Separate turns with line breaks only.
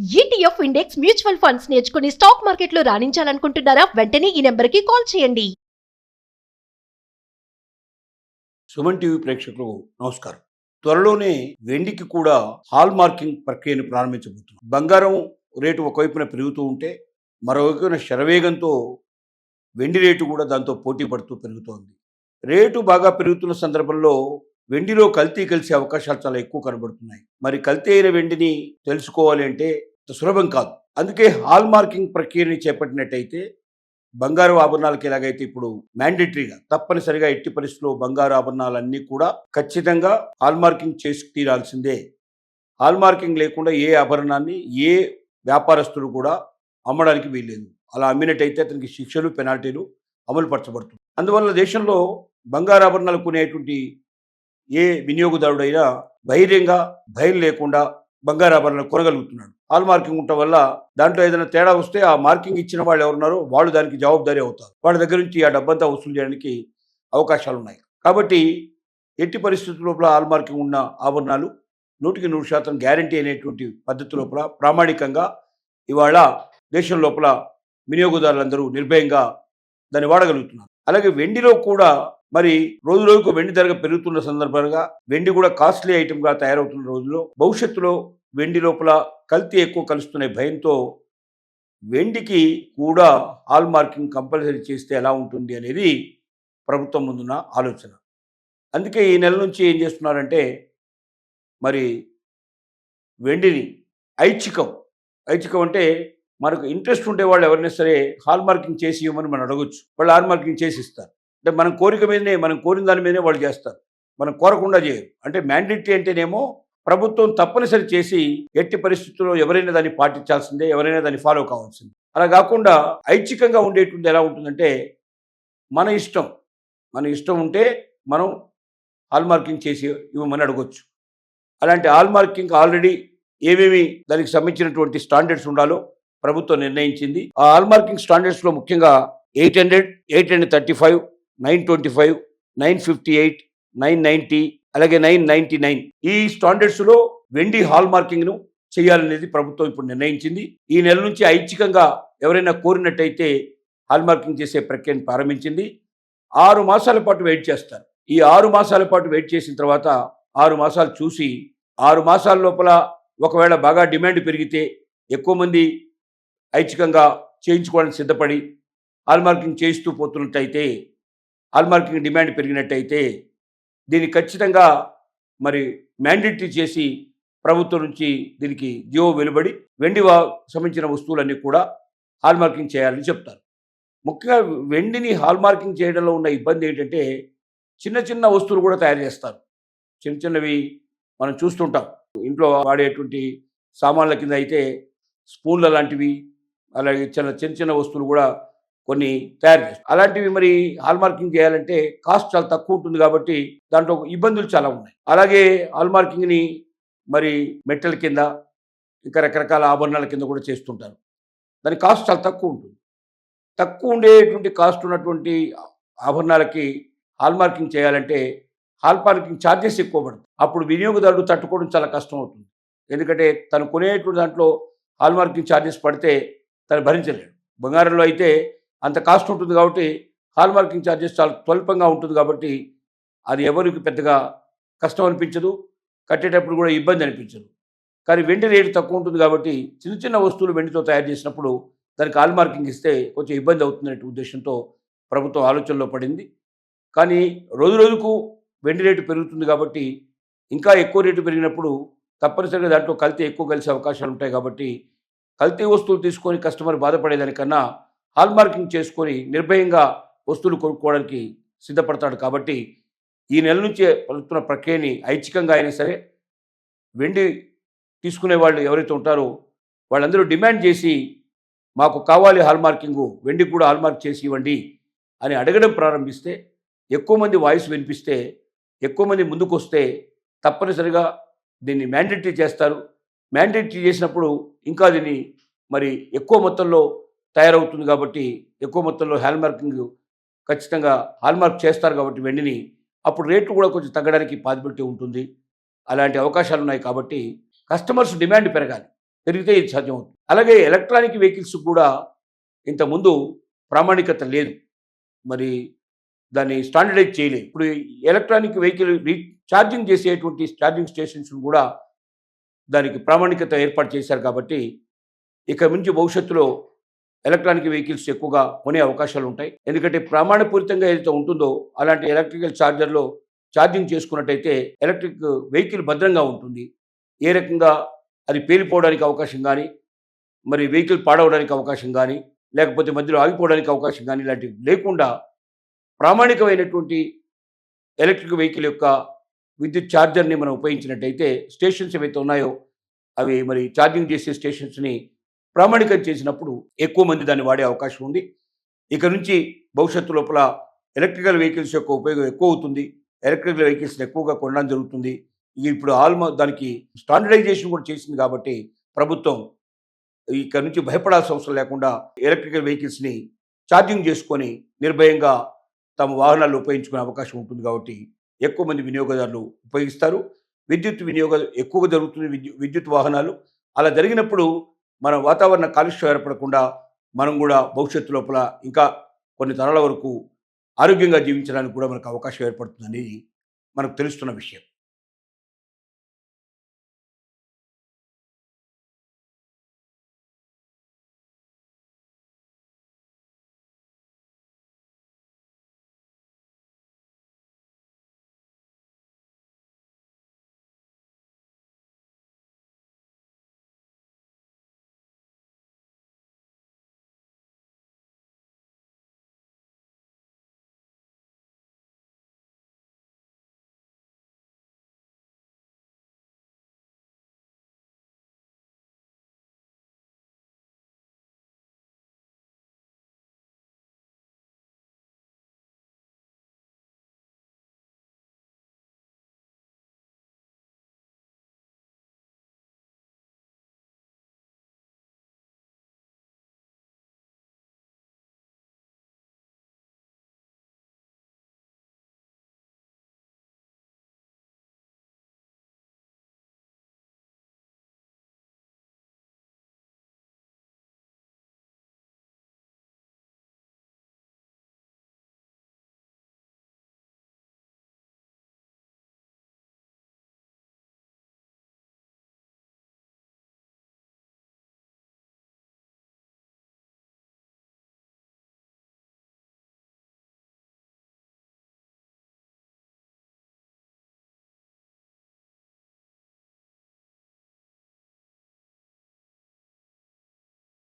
ETF index mutual funds నేర్చుకుని stock మార్కెట్లో రాణించాలనుకుంటున్నారా? వెంటనే ఈ నెంబర్కి కాల్ చేయండి.
సుమన్ టీవీ ప్రేక్షకులకు నమస్కారం. త్వరలోనే వెండికి కూడా హాల్ మార్కింగ్ ప్రక్రియను ప్రారంభించబోతున్నాం. బంగారం రేటు ఒకవైపున పెరుగుతూ ఉంటే మరోవైపున శరవేగంతో వెండి రేటు కూడా దాంతో పోటీ పడుతూ పెరుగుతోంది. రేటు బాగా పెరుగుతున్న సందర్భంలో వెండిలో కల్తీ కలిసే అవకాశాలు చాలా ఎక్కువ కనబడుతున్నాయి. మరి కల్తీ అయిన వెండిని తెలుసుకోవాలి అంటే సులభం కాదు. అందుకే హాల్ మార్కింగ్ ప్రక్రియని చేపట్టినట్టయితే బంగారు ఆభరణాలకి ఎలాగైతే ఇప్పుడు మ్యాండేటరీగా తప్పనిసరిగా ఎట్టి పరిస్థితుల్లో బంగారు ఆభరణాలన్నీ కూడా ఖచ్చితంగా హాల్ మార్కింగ్ చేసి తీరాల్సిందే. హాల్ మార్కింగ్ లేకుండా ఏ ఆభరణాన్ని ఏ వ్యాపారస్తుడు కూడా అమ్మడానికి వీల్లేదు. అలా అమ్మినట్టయితే అతనికి శిక్షలు పెనాల్టీలు అమలు పరచబడుతుంది. అందువల్ల దేశంలో బంగారు ఆభరణాలు కొనేటువంటి ఏ వినియోగదారుడైనా ధైర్యంగా భయం లేకుండా బంగారు ఆభరణాలు కొనగలుగుతున్నాడు. హాల్ మార్కింగ్ ఉండటం వల్ల దాంట్లో ఏదైనా తేడా వస్తే ఆ మార్కింగ్ ఇచ్చిన వాళ్ళు ఎవరున్నారో వాళ్ళు దానికి జవాబుదారీ అవుతారు. వాళ్ళ దగ్గర నుంచి ఆ డబ్బంతా వసూలు చేయడానికి అవకాశాలు ఉన్నాయి. కాబట్టి ఎట్టి పరిస్థితుల లోపల హాల్ మార్కింగ్ ఉన్న ఆభరణాలు 100% గ్యారంటీ అనేటువంటి పద్ధతి లోపల ప్రామాణికంగా ఇవాళ దేశం లోపల వినియోగదారులందరూ నిర్భయంగా దాన్ని వాడగలుగుతున్నారు. అలాగే వెండిలో కూడా మరి రోజు రోజుకు వెండి ధర పెరుగుతున్న సందర్భంగా వెండి కూడా కాస్ట్లీ ఐటమ్గా తయారవుతున్న రోజుల్లో భవిష్యత్తులో వెండి లోపల కల్తీ ఎక్కువ కలుస్తున్న భయంతో వెండికి కూడా హాల్ మార్కింగ్ కంపల్సరీ చేస్తే ఎలా ఉంటుంది అనేది ప్రభుత్వం ముందున్న ఆలోచన. అందుకే ఈ నెల నుంచి ఏం చేస్తున్నారంటే మరి వెండిని ఐచ్ఛికం అంటే మనకు ఇంట్రెస్ట్ ఉండే వాళ్ళు ఎవరైనా సరే హాల్ మార్కింగ్ చేసి ఇవ్వమని మనం అడగొచ్చు. వాళ్ళు హాల్ మార్కింగ్ చేసి ఇస్తారు. అంటే మనం కోరిక మీదనే మనం కోరిన దాని మీదనే వాళ్ళు చేస్తారు. మనం కోరకుండా చేయరు. అంటే మ్యాండేటరీ అంటేనేమో ప్రభుత్వం తప్పనిసరి చేసి ఎట్టి పరిస్థితుల్లో ఎవరైనా దాన్ని పాటించాల్సిందే, ఎవరైనా దాన్ని ఫాలో కావాల్సిందే. అలా కాకుండా ఐచ్ఛికంగా ఉండేటువంటి ఎలా ఉంటుందంటే మన ఇష్టం ఉంటే మనం హాల్ మార్కింగ్ చేసి ఇవ్వమని అడగొచ్చు. అలాంటి హాల్ మార్కింగ్ ఆల్రెడీ ఏమేమి దానికి సంబంధించినటువంటి స్టాండర్డ్స్ ఉండాలో ప్రభుత్వం నిర్ణయించింది. ఆ హాల్ మార్కింగ్ స్టాండర్డ్స్లో ముఖ్యంగా 800, 835, 925, 958, 990 అలాగే 999 ఈ స్టాండర్డ్స్లో వెండి హాల్ మార్కింగ్ను చేయాలనేది ప్రభుత్వం ఇప్పుడు నిర్ణయించింది. ఈ నెల నుంచి ఐచ్ఛికంగా ఎవరైనా కోరినట్టయితే హాల్ మార్కింగ్ చేసే ప్రక్రియను ప్రారంభించింది. 6 మాసాల పాటు వెయిట్ చేస్తారు. ఈ 6 మాసాల పాటు వెయిట్ చేసిన తర్వాత 6 మాసాలు చూసి 6 మాసాల లోపల ఒకవేళ బాగా డిమాండ్ పెరిగితే ఎక్కువ మంది ఐచ్ఛికంగా చేయించుకోవడానికి సిద్ధపడి హాల్ మార్కింగ్ చేయిస్తూ పోతున్నట్టయితే హాల్ మార్కింగ్ డిమాండ్ పెరిగినట్టయితే దీన్ని ఖచ్చితంగా మరి మ్యాండేటరీ చేసి ప్రభుత్వం నుంచి దీనికి జీవో వెలువడి వెండి సంబంధించిన వస్తువులన్నీ కూడా హాల్ మార్కింగ్ చేయాలని చెప్తారు. ముఖ్యంగా వెండిని హాల్ మార్కింగ్ చేయడంలో ఉన్న ఇబ్బంది ఏంటంటే చిన్న చిన్న వస్తువులు కూడా తయారు చేస్తారు. చిన్నవి మనం చూస్తుంటాం. ఇంట్లో వాడేటువంటి సామాన్ల కింద అయితే స్పూన్ల లాంటివి అలాగే చిన్న వస్తువులు కూడా కొన్ని తయారు చేస్తారు. అలాంటివి మరి హాల్ మార్కింగ్ చేయాలంటే కాస్ట్ చాలా తక్కువ ఉంటుంది కాబట్టి దాంట్లో ఇబ్బందులు చాలా ఉన్నాయి. అలాగే హాల్ మార్కింగ్ని మరి మెట్టల కింద ఇంకా రకరకాల ఆభరణాల కింద కూడా చేస్తుంటారు. దాని కాస్ట్ చాలా తక్కువ ఉంటుంది. తక్కువ ఉండేటువంటి కాస్ట్ ఉన్నటువంటి ఆభరణాలకి హాల్ మార్కింగ్ చేయాలంటే హాల్ మార్కింగ్ ఛార్జెస్ ఎక్కువ పడుతుంది. అప్పుడు వినియోగదారుడు తట్టుకోవడం చాలా కష్టం అవుతుంది. ఎందుకంటే తను కొనేటువంటి దాంట్లో హాల్ మార్కింగ్ ఛార్జెస్ పడితే తను భరించలేడు. బంగారంలో అయితే అంత కాస్ట్ ఉంటుంది కాబట్టి హాల్ మార్కింగ్ ఛార్జెస్ చాలా స్వల్పంగా ఉంటుంది కాబట్టి అది ఎవరికి పెద్దగా కష్టం అనిపించదు, కట్టేటప్పుడు కూడా ఇబ్బంది అనిపించదు. కానీ వెండి రేటు తక్కువ ఉంటుంది కాబట్టి చిన్న వస్తువులు వెండితో తయారు చేసినప్పుడు దానికి హాల్ మార్కింగ్ ఇస్తే కొంచెం ఇబ్బంది అవుతుందనే ఉద్దేశంతో ప్రభుత్వం ఆలోచనలో పడింది. కానీ రోజుకు వెండి రేటు పెరుగుతుంది కాబట్టి ఇంకా ఎక్కువ రేటు పెరిగినప్పుడు తప్పనిసరిగా దాంట్లో కల్తీ ఎక్కువ కలిసే అవకాశాలు ఉంటాయి. కాబట్టి కల్తీ వస్తువులు తీసుకొని కస్టమర్ బాధపడేదానికన్నా హాల్ మార్కింగ్ చేసుకొని నిర్భయంగా వస్తువులు కొనుక్కోవడానికి సిద్ధపడతాడు. కాబట్టి ఈ నెల నుంచే పలుకుతున్న ప్రక్రియని ఐచ్ఛికంగా అయినా సరే వెండి తీసుకునే వాళ్ళు ఎవరైతే ఉంటారో వాళ్ళందరూ డిమాండ్ చేసి మాకు కావాలి హాల్ మార్కింగు, వెండికి కూడా హాల్ మార్క్ చేసి ఇవ్వండి అని అడగడం ప్రారంభిస్తే ఎక్కువ మంది వాయిస్ వినిపిస్తే ఎక్కువ మంది ముందుకు వస్తే తప్పనిసరిగా దీన్ని మ్యాండేటరీ చేస్తారు. మ్యాండేటరీ చేసినప్పుడు ఇంకా దీన్ని మరి ఎక్కువ మొత్తంలో తయారవుతుంది కాబట్టి ఎక్కువ మొత్తంలో హాల్ మార్కింగ్ ఖచ్చితంగా హాల్ మార్క్ చేస్తారు కాబట్టి వెండిని అప్పుడు రేట్లు కూడా కొంచెం తగ్గడానికి పాసిబిలిటీ ఉంటుంది. అలాంటి అవకాశాలు ఉన్నాయి కాబట్టి కస్టమర్స్ డిమాండ్ పెరగాలి. పెరిగితే ఇది సాధ్యమవుతుంది. అలాగే ఎలక్ట్రానిక్ వెహికల్స్ కూడా ఇంతకుముందు ప్రామాణికత లేదు. మరి దాన్ని స్టాండర్డైజ్ చేయలేదు. ఇప్పుడు ఎలక్ట్రానిక్ వెహికల్ ఛార్జింగ్ చేసేటువంటి ఛార్జింగ్ స్టేషన్స్ కూడా దానికి ప్రామాణికత ఏర్పాటు చేశారు కాబట్టి ఇక నుంచి భవిష్యత్తులో ఎలక్ట్రానిక్ వెహికల్స్ ఎక్కువగా కొనే అవకాశాలు ఉంటాయి. ఎందుకంటే ప్రామాణపూరితంగా ఏదైతే ఉంటుందో అలాంటి ఎలక్ట్రికల్ ఛార్జర్లో ఛార్జింగ్ చేసుకున్నట్టయితే ఎలక్ట్రిక్ వెహికల్ భద్రంగా ఉంటుంది. ఏ రకంగా అది పేలిపోవడానికి అవకాశం కానీ, మరి వెహికల్ పాడవడానికి అవకాశం కానీ, లేకపోతే మధ్యలో ఆగిపోవడానికి అవకాశం కానీ ఇలాంటివి లేకుండా ప్రామాణికమైనటువంటి ఎలక్ట్రిక్ వెహికల్ యొక్క విద్యుత్ ఛార్జర్ని మనం ఉపయోగించినట్టయితే స్టేషన్స్ ఏవైతే ఉన్నాయో అవి మరి ఛార్జింగ్ చేసే స్టేషన్స్ని ప్రామాణికం చేసినప్పుడు ఎక్కువ మంది దాన్ని వాడే అవకాశం ఉంది. ఇక నుంచి భవిష్యత్తు లోపల ఎలక్ట్రికల్ వెహికల్స్ యొక్క ఉపయోగం ఎక్కువ అవుతుంది. ఎలక్ట్రికల్ వెహికల్స్ని ఎక్కువగా కొనడం జరుగుతుంది. ఇప్పుడు దానికి స్టాండర్డైజేషన్ కూడా చేసింది కాబట్టి ప్రభుత్వం ఇక నుంచి భయపడాల్సిన అవసరం లేకుండా ఎలక్ట్రికల్ వెహికల్స్ని ఛార్జింగ్ చేసుకొని నిర్భయంగా తమ వాహనాలు ఉపయోగించుకునే అవకాశం ఉంటుంది కాబట్టి ఎక్కువ మంది వినియోగదారులు ఉపయోగిస్తారు. విద్యుత్ వినియోగం ఎక్కువగా జరుగుతుంది. విద్యుత్ వాహనాలు అలా జరిగినప్పుడు మన వాతావరణ కాలుష్యం ఏర్పడకుండా మనం కూడా భవిష్యత్తు లోపల ఇంకా కొన్ని తరాల వరకు ఆరోగ్యంగా జీవించడానికి కూడా మనకు అవకాశం ఏర్పడుతుందనేది మనకు తెలుస్తున్న విషయం.